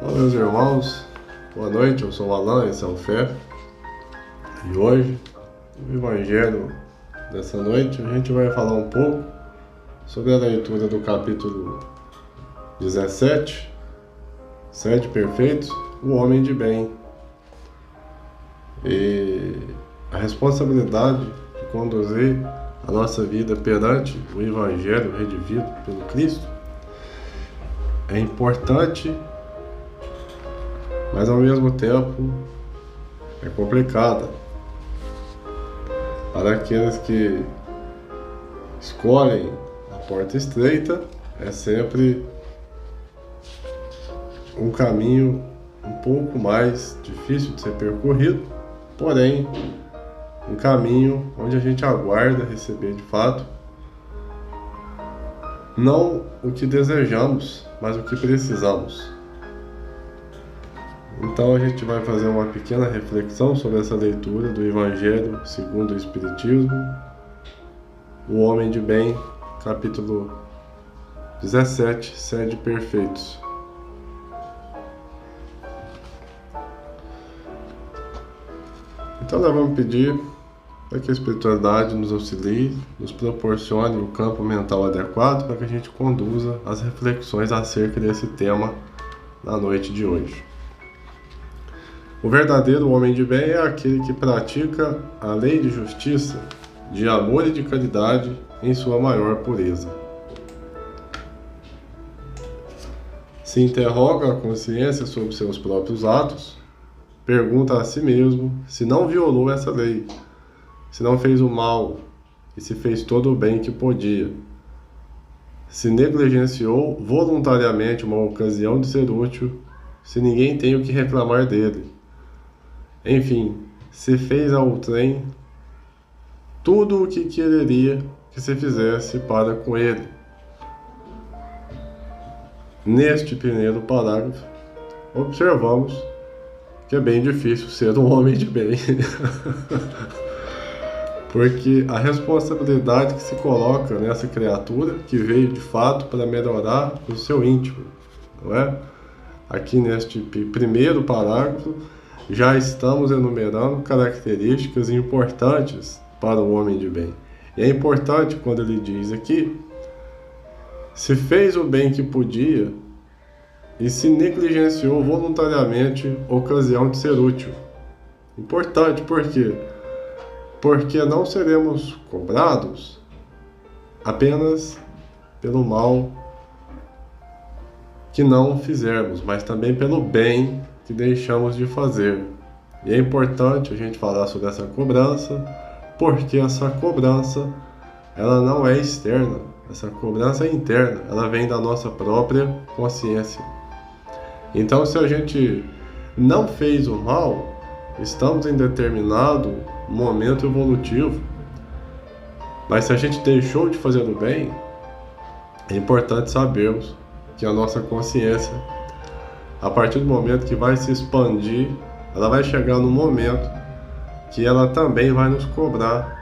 Olá, meus irmãos, boa noite, eu sou o Alan, esse é o Fé. E hoje, no Evangelho dessa noite, a gente vai falar um pouco sobre a leitura do capítulo 17, Sede Perfeitos, o Homem de Bem. E a responsabilidade de conduzir a nossa vida perante o Evangelho redivido pelo Cristo é importante, mas ao mesmo tempo é complicada para aqueles que escolhem a porta estreita. É sempre um caminho um pouco mais difícil de ser percorrido, porém um caminho onde a gente aguarda receber de fato não o que desejamos, mas o que precisamos. Então a gente vai fazer uma pequena reflexão sobre essa leitura do Evangelho segundo o Espiritismo, o Homem de Bem, capítulo 17, Sede Perfeitos. Então nós vamos pedir para que a espiritualidade nos auxilie, nos proporcione um campo mental adequado para que a gente conduza as reflexões acerca desse tema na noite de hoje. O verdadeiro homem de bem é aquele que pratica a lei de justiça, de amor e de caridade em sua maior pureza. Se interroga a consciência sobre seus próprios atos, pergunta a si mesmo se não violou essa lei, se não fez o mal e se fez todo o bem que podia, se negligenciou voluntariamente uma ocasião de ser útil, se ninguém tem o que reclamar dele. Enfim, se fez ao trem tudo o que quereria que se fizesse para com ele. Neste primeiro parágrafo, observamos que é bem difícil ser um homem de bem. Porque a responsabilidade que se coloca nessa criatura que veio de fato para melhorar o seu íntimo, não é? Aqui neste primeiro parágrafo já estamos enumerando características importantes para o homem de bem. E é importante quando ele diz aqui: se fez o bem que podia e se negligenciou voluntariamente a ocasião de ser útil. Importante, por quê? Porque não seremos cobrados apenas pelo mal que não fizermos, mas também pelo bem que deixamos de fazer. E é importante a gente falar sobre essa cobrança, porque essa cobrança ela não é externa, essa cobrança é interna, ela vem da nossa própria consciência. Então, se a gente não fez o mal, estamos em determinado momento evolutivo, mas se a gente deixou de fazer o bem, é importante sabermos que a nossa consciência, a partir do momento que vai se expandir, ela vai chegar no momento que ela também vai nos cobrar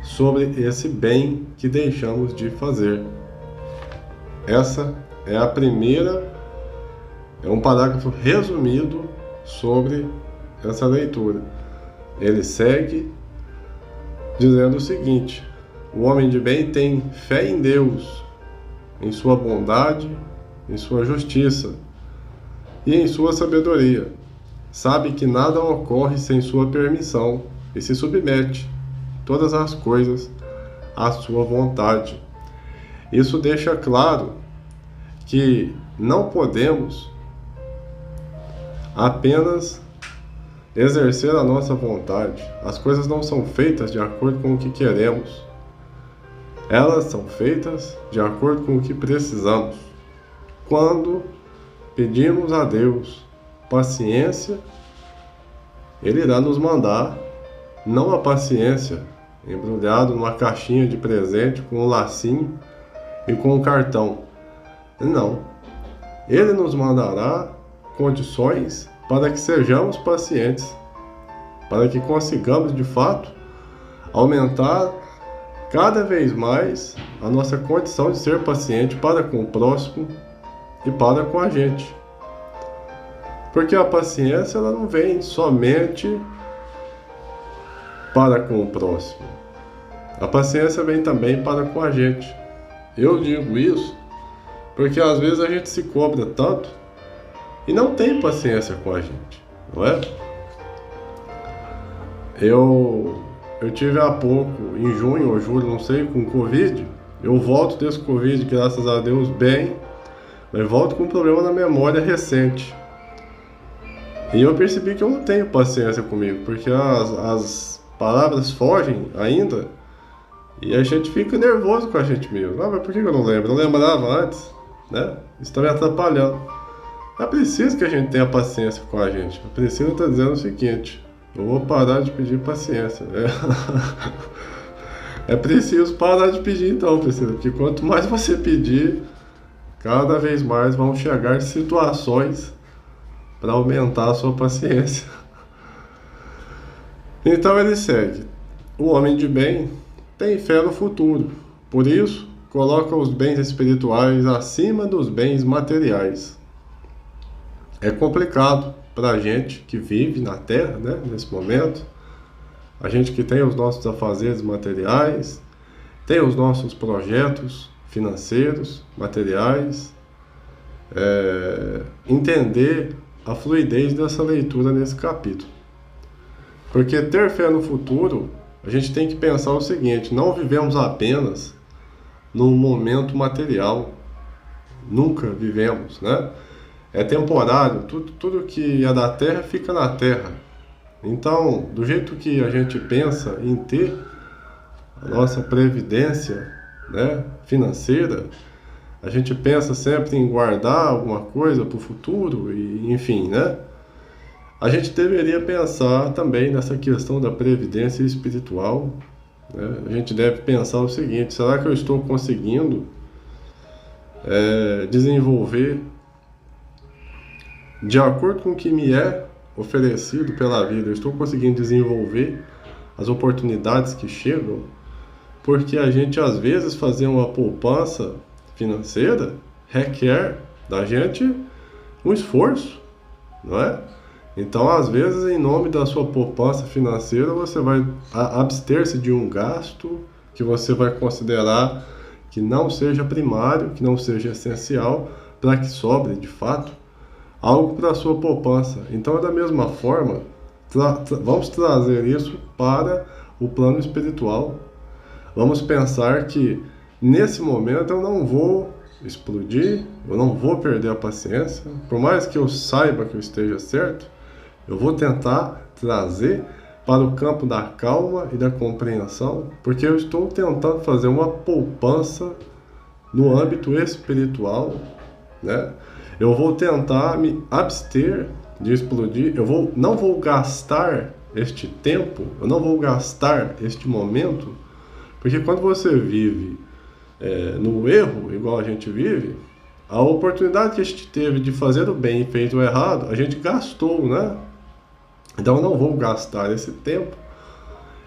sobre esse bem que deixamos de fazer. Essa é a primeira, é um parágrafo resumido sobre essa leitura. Ele segue dizendo o seguinte: o homem de bem tem fé em Deus, em sua bondade, em sua justiça e em sua sabedoria. Sabe que nada ocorre sem sua permissão e se submete todas as coisas à sua vontade. Isso deixa claro que não podemos apenas exercer a nossa vontade. As coisas não são feitas de acordo com o que queremos. Elas são feitas de acordo com o que precisamos. Quando pedimos a Deus paciência, Ele irá nos mandar não a paciência embrulhado numa caixinha de presente com um lacinho e com um cartão. Não. Ele nos mandará condições para que sejamos pacientes, para que consigamos de fato aumentar cada vez mais a nossa condição de ser paciente para com o próximo e para com a gente. Porque a paciência ela não vem somente para com o próximo. A paciência vem também para com a gente. Eu digo isso porque às vezes a gente se cobra tanto e não tem paciência com a gente, não é? Eu tive há pouco, em junho ou julho, não sei, com Covid. Eu volto desse Covid, graças a Deus, bem, mas volto com um problema na memória recente. E eu percebi que eu não tenho paciência comigo, porque as palavras fogem ainda e a gente fica nervoso com a gente mesmo. Ah, mas por que eu não lembro? Eu lembrava antes, né? Isso está me atrapalhando. É preciso que a gente tenha paciência com a gente. A Priscila está dizendo o seguinte: eu vou parar de pedir paciência. É preciso parar de pedir então, Priscila, porque quanto mais você pedir, cada vez mais vão chegar situações para aumentar a sua paciência. Então ele segue: o homem de bem tem fé no futuro, por isso coloca os bens espirituais acima dos bens materiais. É complicado para a gente que vive na Terra, né, nesse momento, a gente que tem os nossos afazeres materiais, tem os nossos projetos financeiros, materiais, entender a fluidez dessa leitura nesse capítulo. Porque ter fé no futuro, a gente tem que pensar o seguinte: não vivemos apenas no momento material, nunca vivemos, né? É temporário, tudo que é da terra fica na terra. Então, do jeito que a gente pensa em ter a nossa previdência, né, financeira, a gente pensa sempre em guardar alguma coisa para o futuro, e, enfim, né? A gente deveria pensar também nessa questão da previdência espiritual, né? A gente deve pensar o seguinte: será que eu estou conseguindo desenvolver de acordo com o que me é oferecido pela vida? Eu estou conseguindo desenvolver as oportunidades que chegam? Porque a gente, às vezes, fazer uma poupança financeira requer da gente um esforço, não é? Então, às vezes, em nome da sua poupança financeira, você vai abster-se de um gasto que você vai considerar que não seja primário, que não seja essencial, para que sobre, de fato, algo para a sua poupança. Então, da mesma forma, vamos trazer isso para o plano espiritual. Vamos pensar que, nesse momento, eu não vou explodir, eu não vou perder a paciência. Por mais que eu saiba que eu esteja certo, eu vou tentar trazer para o campo da calma e da compreensão, porque eu estou tentando fazer uma poupança no âmbito espiritual, né? Eu vou tentar me abster de explodir, não vou gastar este tempo, eu não vou gastar este momento, porque quando você vive no erro, igual a gente vive, a oportunidade que a gente teve de fazer o bem e fez o errado, a gente gastou, né? Então eu não vou gastar esse tempo,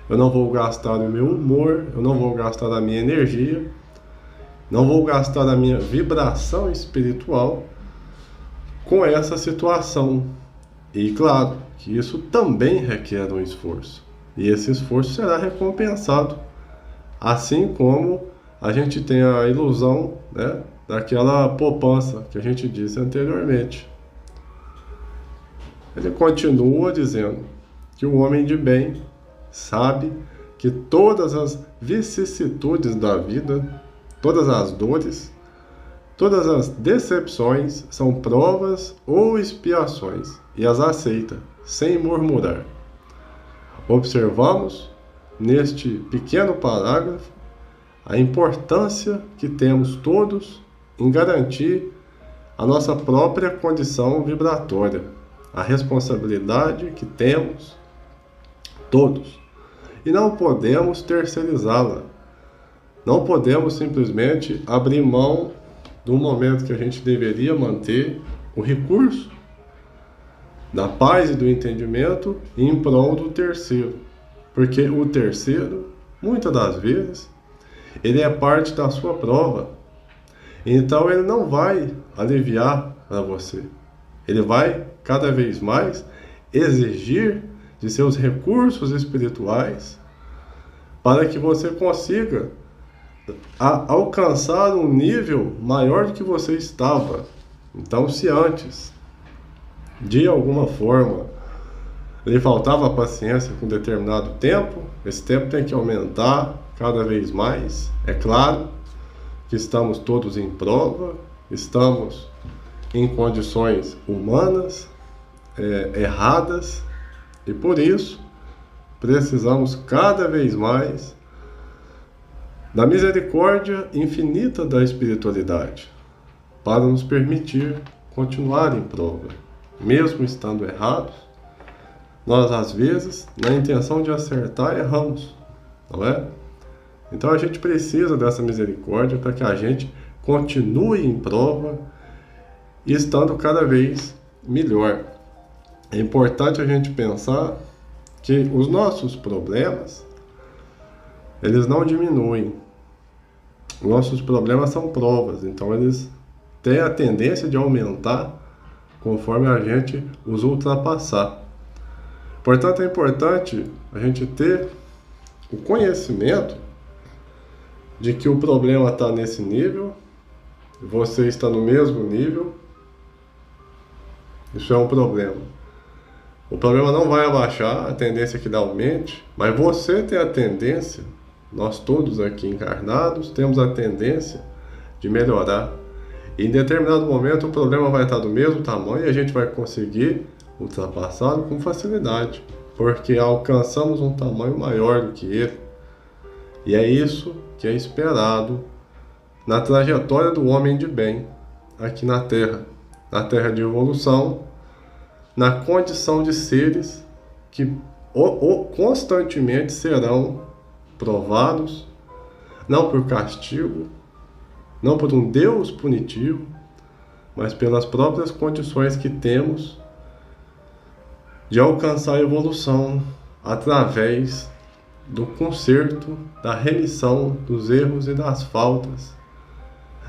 eu não vou gastar o meu humor, eu não vou gastar a minha energia, não vou gastar a minha vibração espiritual com essa situação. E claro que isso também requer um esforço, e esse esforço será recompensado, assim como a gente tem a ilusão, né, daquela poupança que a gente disse anteriormente. Ele continua dizendo que o homem de bem sabe que todas as vicissitudes da vida, todas as dores, todas as decepções são provas ou expiações, e as aceita, sem murmurar. Observamos, neste pequeno parágrafo, a importância que temos todos em garantir a nossa própria condição vibratória, a responsabilidade que temos todos, e não podemos terceirizá-la. Não podemos simplesmente abrir mão do momento que a gente deveria manter o recurso da paz e do entendimento em prol do terceiro, porque o terceiro, muitas das vezes, ele é parte da sua prova, então ele não vai aliviar para você, Ele vai cada vez mais exigir de seus recursos espirituais para que você consiga alcançar um nível maior do que você estava. Então, se antes, de alguma forma, lhe faltava paciência com determinado tempo, esse tempo tem que aumentar cada vez mais. É claro que estamos todos em prova, estamos em condições humanas, erradas, e por isso precisamos cada vez mais da misericórdia infinita da espiritualidade para nos permitir continuar em prova, mesmo estando errados. Nós, às vezes, na intenção de acertar, erramos, não é? Então a gente precisa dessa misericórdia para que a gente continue em prova e estando cada vez melhor. É importante a gente pensar que os nossos problemas, eles não diminuem. Nossos problemas são provas, então eles têm a tendência de aumentar conforme a gente os ultrapassar. Portanto, é importante a gente ter o conhecimento de que o problema está nesse nível, você está no mesmo nível. Isso é um problema. O problema não vai abaixar, a tendência é que ele aumente, mas você tem a tendência, nós todos aqui encarnados, temos a tendência de melhorar. E em determinado momento o problema vai estar do mesmo tamanho e a gente vai conseguir ultrapassá-lo com facilidade, porque alcançamos um tamanho maior do que ele. E é isso que é esperado na trajetória do homem de bem aqui na Terra de evolução, na condição de seres que constantemente serão provados, não por castigo, não por um Deus punitivo, mas pelas próprias condições que temos de alcançar a evolução através do conserto, da remissão dos erros e das faltas,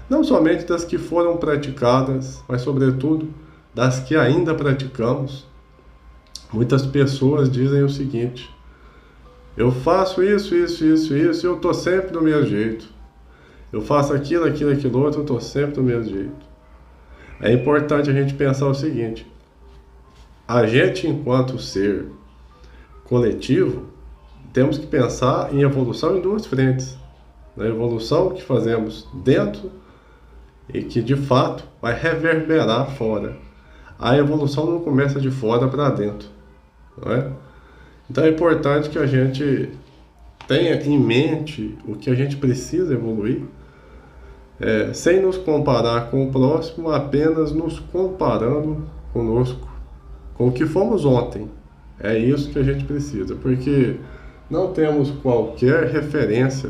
não somente das que foram praticadas, mas sobretudo das que ainda praticamos. Muitas pessoas dizem o seguinte: eu faço isso, e eu estou sempre do mesmo jeito. Eu faço aquilo, outro, eu estou sempre do mesmo jeito. É importante a gente pensar o seguinte: a gente, enquanto ser coletivo, temos que pensar em evolução em duas frentes. Na evolução que fazemos dentro e que, de fato, vai reverberar fora. A evolução não começa de fora para dentro, não é? Então é importante que a gente tenha em mente o que a gente precisa evoluir, sem nos comparar com o próximo, apenas nos comparando conosco, com o que fomos ontem. É isso que a gente precisa, porque não temos qualquer referência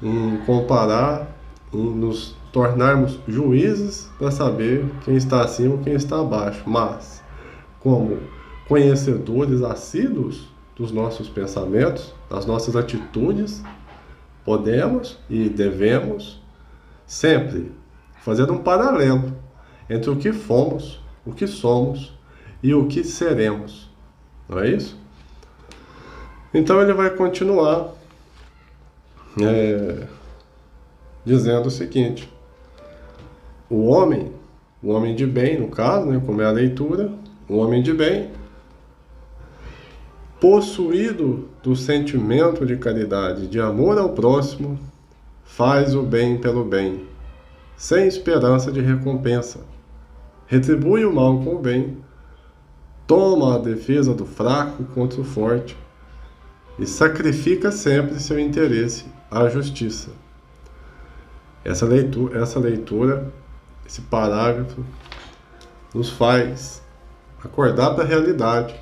em comparar, em nos tornarmos juízes para saber quem está acima ou quem está abaixo, mas como conhecedores assíduos dos nossos pensamentos, das nossas atitudes, podemos e devemos sempre fazer um paralelo entre o que fomos, o que somos e o que seremos. Não é isso? Então ele vai continuar dizendo o seguinte: o homem de bem, no caso, como é a leitura, o homem de bem, possuído do sentimento de caridade, de amor ao próximo, faz o bem pelo bem, sem esperança de recompensa, retribui o mal com o bem, toma a defesa do fraco contra o forte e sacrifica sempre seu interesse à justiça. Essa leitura, esse parágrafo, nos faz acordar para a realidade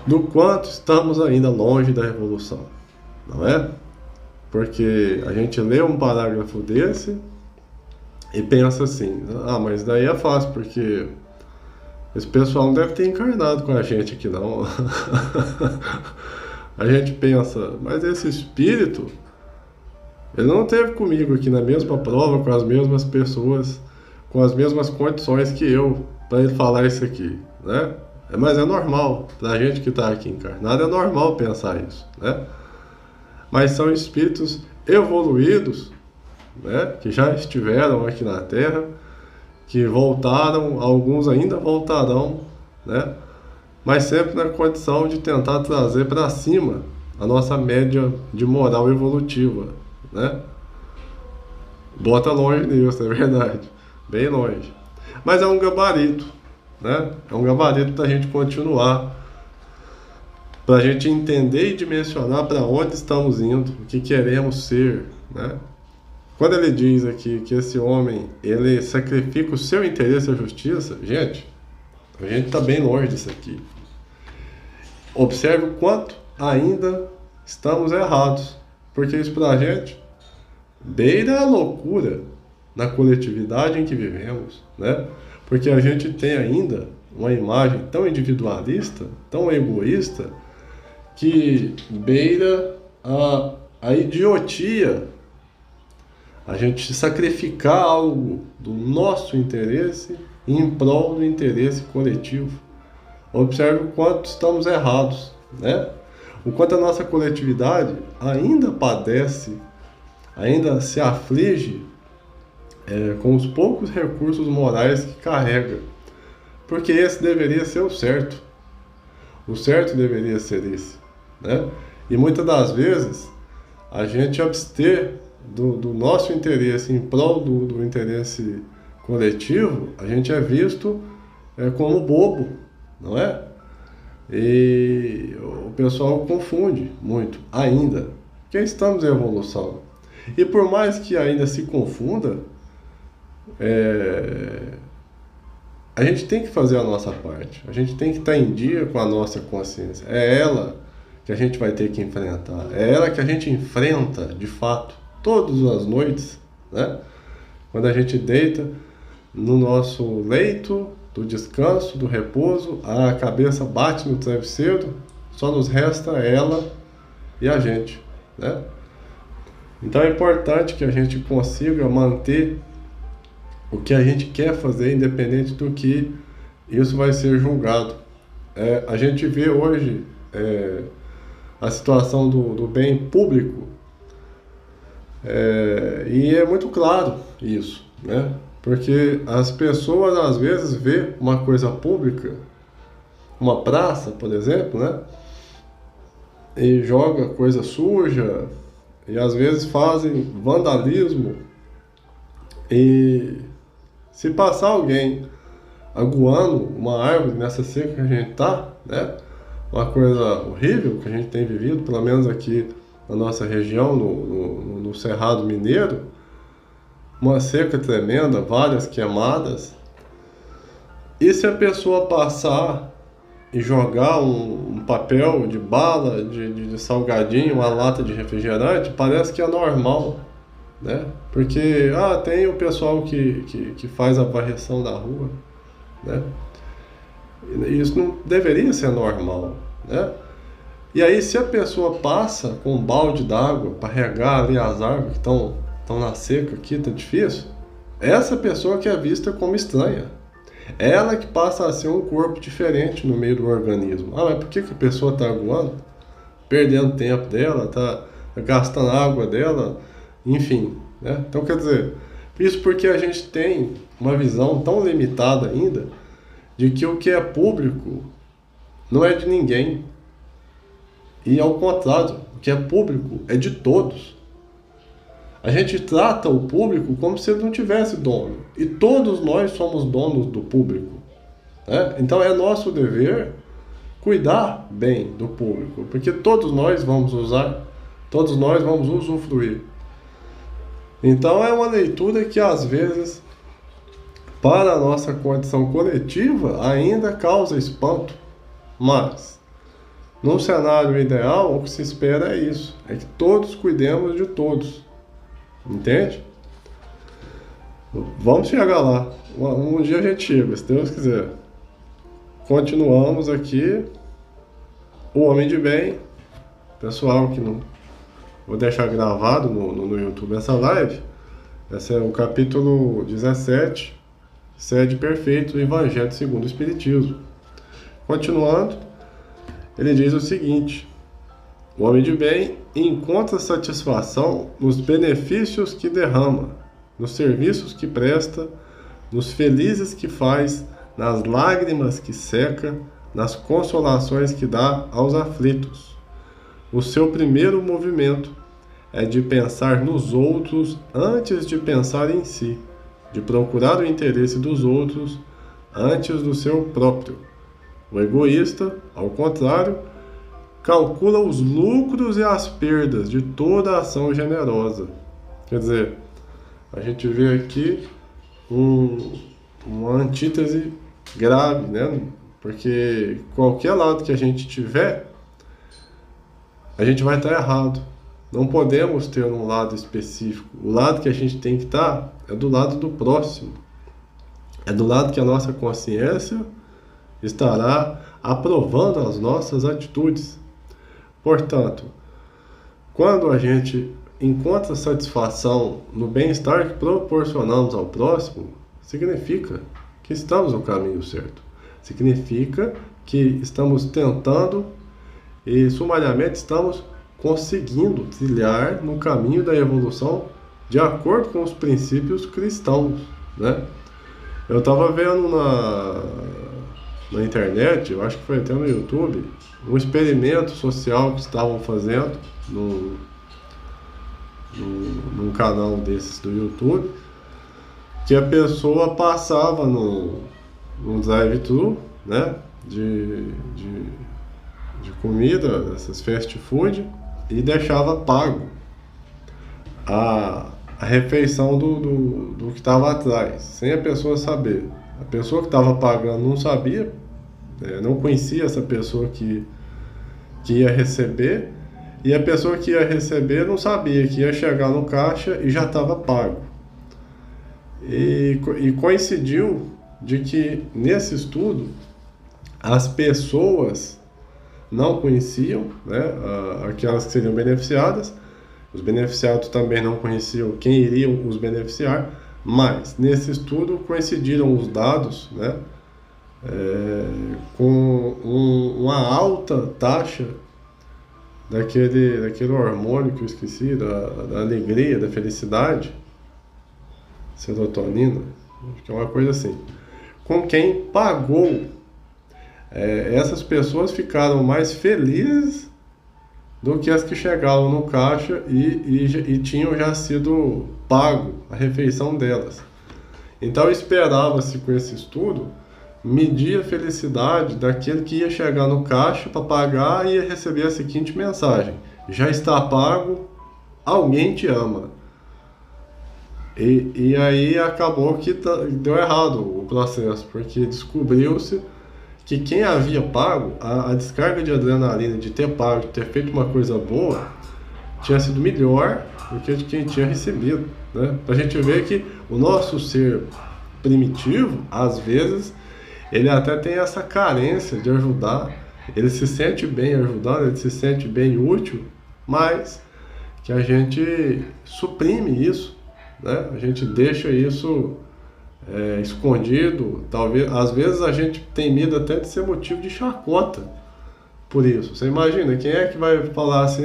do quanto estamos ainda longe da evolução, não é? Porque a gente lê um parágrafo desse e pensa assim: mas daí é fácil, porque esse pessoal não deve ter encarnado com a gente aqui não. A gente pensa, mas esse espírito, ele não esteve comigo aqui na mesma prova, com as mesmas pessoas, com as mesmas condições que eu para ele falar isso aqui, né? Mas é normal, para a gente que está aqui encarnado, é normal pensar isso, né? Mas são espíritos evoluídos, né? Que já estiveram aqui na Terra, que voltaram, alguns ainda voltarão, né? Mas sempre na condição de tentar trazer para cima a nossa média de moral evolutiva, né? Bota longe nisso, é verdade, bem longe. Mas é um gabarito, né? É um gabarito para a gente continuar, para a gente entender e dimensionar para onde estamos indo, o que queremos ser, né? Quando ele diz aqui que esse homem, ele sacrifica o seu interesse à justiça, gente, a gente está bem longe disso aqui. Observe o quanto ainda estamos errados, porque isso para a gente beira a loucura na coletividade em que vivemos, né? Porque a gente tem ainda uma imagem tão individualista, tão egoísta, que beira a idiotia. A gente sacrificar algo do nosso interesse em prol do interesse coletivo. Observe o quanto estamos errados, né? O quanto a nossa coletividade ainda padece, ainda se aflige com os poucos recursos morais que carrega. Porque esse deveria ser o certo. O certo deveria ser esse, né? E muitas das vezes a gente abster do nosso interesse em prol do interesse coletivo, a gente é visto como bobo, não é? E o pessoal confunde muito, ainda, porque estamos em evolução. E por mais que ainda se confunda, a gente tem que fazer a nossa parte, a gente tem que estar em dia com a nossa consciência. É ela que a gente vai ter que enfrentar, é ela que a gente enfrenta, de fato, todas as noites, né? Quando a gente deita no nosso leito do descanso, do repouso, a cabeça bate no travesseiro, só nos resta ela e a gente, né? Então é importante que a gente consiga manter o que a gente quer fazer, independente do que isso vai ser julgado. A gente vê hoje a situação do bem público, e é muito claro isso, né? Porque as pessoas às vezes vê uma coisa pública, uma praça, por exemplo, né? E joga coisa suja, e às vezes fazem vandalismo, e se passar alguém aguando uma árvore nessa seca que a gente tá, né? Uma coisa horrível que a gente tem vivido, pelo menos aqui na nossa região, no Cerrado Mineiro, uma seca tremenda, várias queimadas. E se a pessoa passar e jogar um papel de bala, de salgadinho, uma lata de refrigerante, parece que é normal, né? Porque tem o pessoal que faz a varreção da rua, né? Isso não deveria ser normal, né? E aí, se a pessoa passa com um balde d'água para regar ali as árvores que estão na seca aqui, tá difícil, essa pessoa que é vista como estranha, ela que passa a ser um corpo diferente no meio do organismo. Mas por que a pessoa está aguando? Perdendo tempo dela, tá gastando água dela, enfim, né? Então, quer dizer, isso porque a gente tem uma visão tão limitada ainda de que o que é público não é de ninguém. E ao contrário, o que é público é de todos. A gente trata o público como se ele não tivesse dono. E todos nós somos donos do público, né? Então é nosso dever cuidar bem do público, porque todos nós vamos usar, todos nós vamos usufruir. Então é uma leitura que às vezes, para a nossa condição coletiva, ainda causa espanto. Mas num cenário ideal, o que se espera é isso, é que todos cuidemos de todos, entende? Vamos chegar lá, um dia a gente chega, se Deus quiser. Continuamos aqui, o Homem de Bem, pessoal que não vou deixar gravado no YouTube essa live, esse é o capítulo 17, sede perfeito do Evangelho segundo o Espiritismo. Continuando, ele diz o seguinte: o homem de bem encontra satisfação nos benefícios que derrama, nos serviços que presta, nos felizes que faz, nas lágrimas que seca, nas consolações que dá aos aflitos. O seu primeiro movimento é de pensar nos outros antes de pensar em si, de procurar o interesse dos outros antes do seu próprio. O egoísta, ao contrário, calcula os lucros e as perdas de toda ação generosa. Quer dizer, a gente vê aqui uma antítese grave, né? Porque qualquer lado que a gente tiver, a gente vai estar errado. Não podemos ter um lado específico. O lado que a gente tem que estar é do lado do próximo. É do lado que a nossa consciência estará aprovando as nossas atitudes. Portanto, quando a gente encontra satisfação no bem-estar que proporcionamos ao próximo, significa que estamos no caminho certo. Significa que estamos tentando e sumariamente estamos conseguindo trilhar no caminho da evolução de acordo com os princípios cristãos, né? Eu estava vendo na internet, eu acho que foi até no YouTube, um experimento social que estavam fazendo num canal desses do YouTube, que a pessoa passava num drive-thru, né, de comida, essas fast food, e deixava pago a refeição do que estava atrás, sem a pessoa saber. A pessoa que estava pagando não sabia, não conhecia essa pessoa que ia receber, e a pessoa que ia receber não sabia que ia chegar no caixa e já estava pago. E coincidiu de que nesse estudo as pessoas não conheciam, né, aquelas que seriam beneficiadas, os beneficiados também não conheciam quem iriam os beneficiar, mas nesse estudo coincidiram os dados, né, com uma alta taxa daquele hormônio que eu esqueci, da alegria, da felicidade, serotonina, acho que é uma coisa assim, com quem pagou. Essas pessoas ficaram mais felizes do que as que chegaram no caixa e tinham já sido pago a refeição delas. Então esperava-se com esse estudo medir a felicidade daquele que ia chegar no caixa para pagar e ia receber a seguinte mensagem: já está pago, alguém te ama. E aí acabou que deu errado o processo, porque descobriu-se que quem havia pago, a descarga de adrenalina de ter pago, de ter feito uma coisa boa, tinha sido melhor do que de quem tinha recebido, né? Pra gente ver que o nosso ser primitivo, às vezes, ele até tem essa carência de ajudar, ele se sente bem ajudando, ele se sente bem útil, mas que a gente suprime isso, né? A gente deixa isso escondido. Talvez, às vezes a gente tem medo até de ser motivo de chacota por isso. Você imagina, quem é que vai falar assim,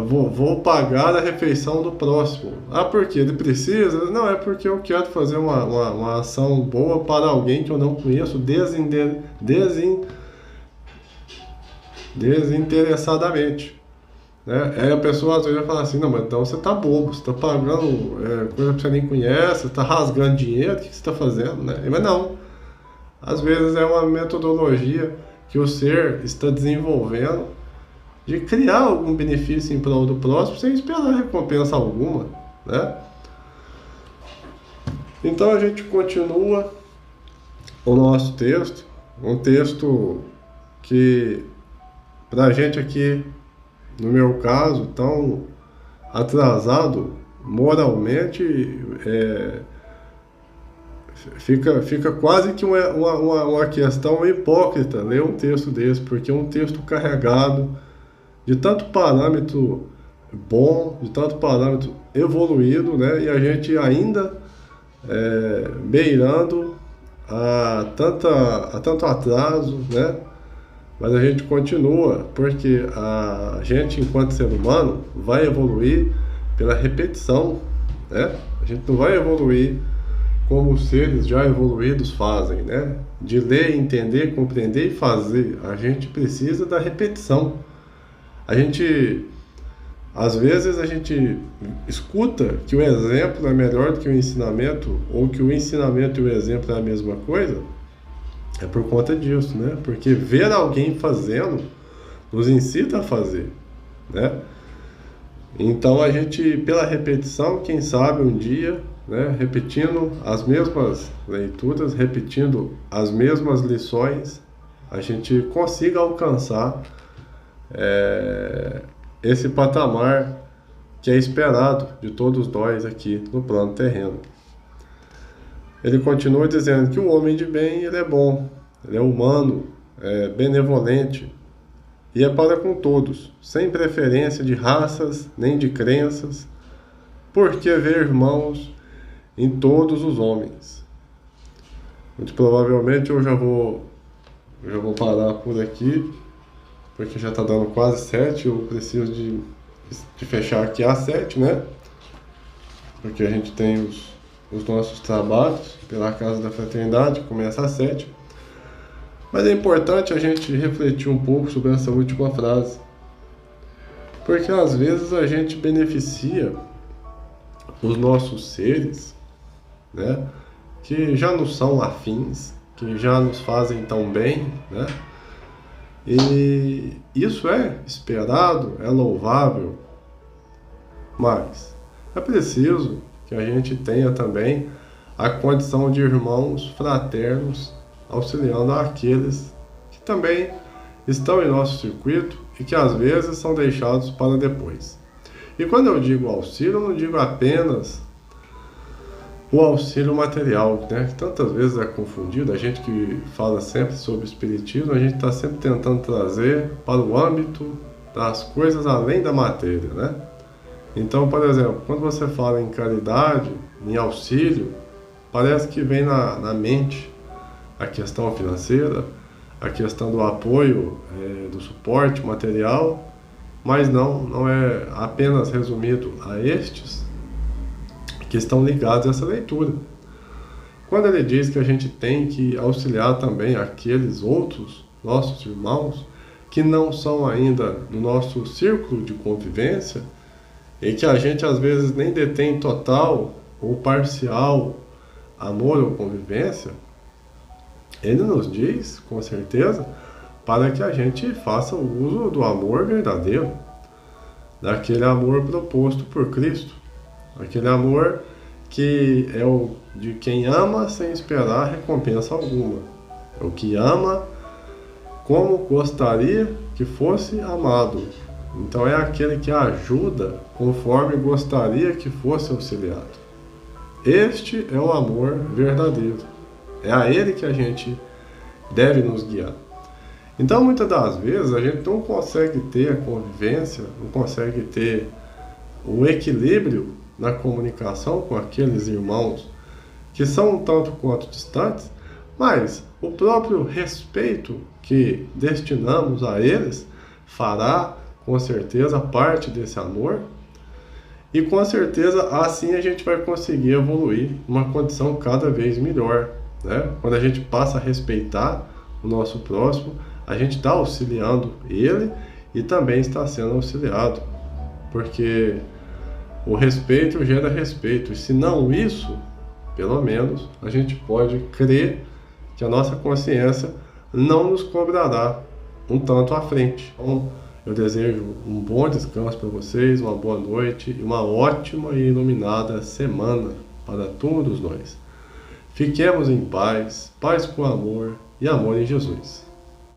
vou pagar a refeição do próximo? Porque ele precisa? Não, é porque eu quero fazer uma ação boa para alguém que eu não conheço desinteressadamente, né? Aí a pessoa às vezes vai falar assim: não, mas então você tá bobo, você tá pagando coisa que você nem conhece, você tá rasgando dinheiro, o que você está fazendo, né? Mas não, às vezes é uma metodologia que o ser está desenvolvendo de criar algum benefício em prol do próximo sem esperar recompensa alguma, né? Então a gente continua o nosso texto, um texto que pra gente aqui, no meu caso, tão atrasado moralmente, fica quase que uma questão hipócrita ler um texto desse, porque é um texto carregado de tanto parâmetro bom, de tanto parâmetro evoluído, né? E a gente ainda beirando a tanto atraso, né? Mas a gente continua, porque a gente, enquanto ser humano, vai evoluir pela repetição, né? A gente não vai evoluir como os seres já evoluídos fazem, né? De ler, entender, compreender e fazer. A gente precisa da repetição. Às vezes a gente escuta que o exemplo é melhor do que o ensinamento, ou que o ensinamento e o exemplo é a mesma coisa. É por conta disso, né? Porque ver alguém fazendo nos incita a fazer, né? Então a gente, pela repetição, quem sabe um dia, né, repetindo as mesmas leituras, repetindo as mesmas lições, a gente consiga alcançar esse patamar que é esperado de todos nós aqui no plano terreno. Ele continua dizendo que o homem de bem, ele é bom, ele é humano, é benevolente, e é para com todos, sem preferência de raças nem de crenças, porque vê irmãos em todos os homens. Muito provavelmente eu já vou parar por aqui, porque já está dando quase 7, eu preciso de fechar aqui às 7, né? Porque a gente tem os nossos trabalhos pela Casa da Fraternidade, que começa às 7. Mas é importante a gente refletir um pouco sobre essa última frase, porque às vezes a gente beneficia os nossos seres, né, que já nos são afins, que já nos fazem tão bem, né? E isso é esperado, é louvável, mas é preciso que a gente tenha também a condição de irmãos fraternos, auxiliando aqueles que também estão em nosso circuito e que às vezes são deixados para depois. E quando eu digo auxílio, eu não digo apenas o auxílio material, né, que tantas vezes é confundido. A gente que fala sempre sobre espiritismo, a gente está sempre tentando trazer para o âmbito das coisas além da matéria, né? Então, por exemplo, quando você fala em caridade, em auxílio, parece que vem na mente a questão financeira, a questão do apoio, do suporte material, mas não é apenas resumido a estes que estão ligados a essa leitura. Quando ele diz que a gente tem que auxiliar também aqueles outros nossos irmãos que não são ainda do nosso círculo de convivência e que a gente às vezes nem detém total ou parcial amor ou convivência, ele nos diz, com certeza, para que a gente faça o uso do amor verdadeiro, daquele amor proposto por Cristo, aquele amor que é o de quem ama sem esperar recompensa alguma, é o que ama como gostaria que fosse amado. Então é aquele que ajuda conforme gostaria que fosse auxiliado. Este é o amor verdadeiro. É a ele que a gente deve nos guiar. Então, muitas das vezes, a gente não consegue ter a convivência, não consegue ter o equilíbrio na comunicação com aqueles irmãos que são um tanto quanto distantes, mas o próprio respeito que destinamos a eles fará, com certeza, parte desse amor. E com certeza, assim a gente vai conseguir evoluir uma condição cada vez melhor, né? Quando a gente passa a respeitar o nosso próximo, a gente está auxiliando ele e também está sendo auxiliado, porque o respeito gera respeito, e se não isso, pelo menos a gente pode crer que a nossa consciência não nos cobrará um tanto à frente. Então, eu desejo um bom descanso para vocês, uma boa noite e uma ótima e iluminada semana para todos nós. Fiquemos em paz, paz com amor e amor em Jesus.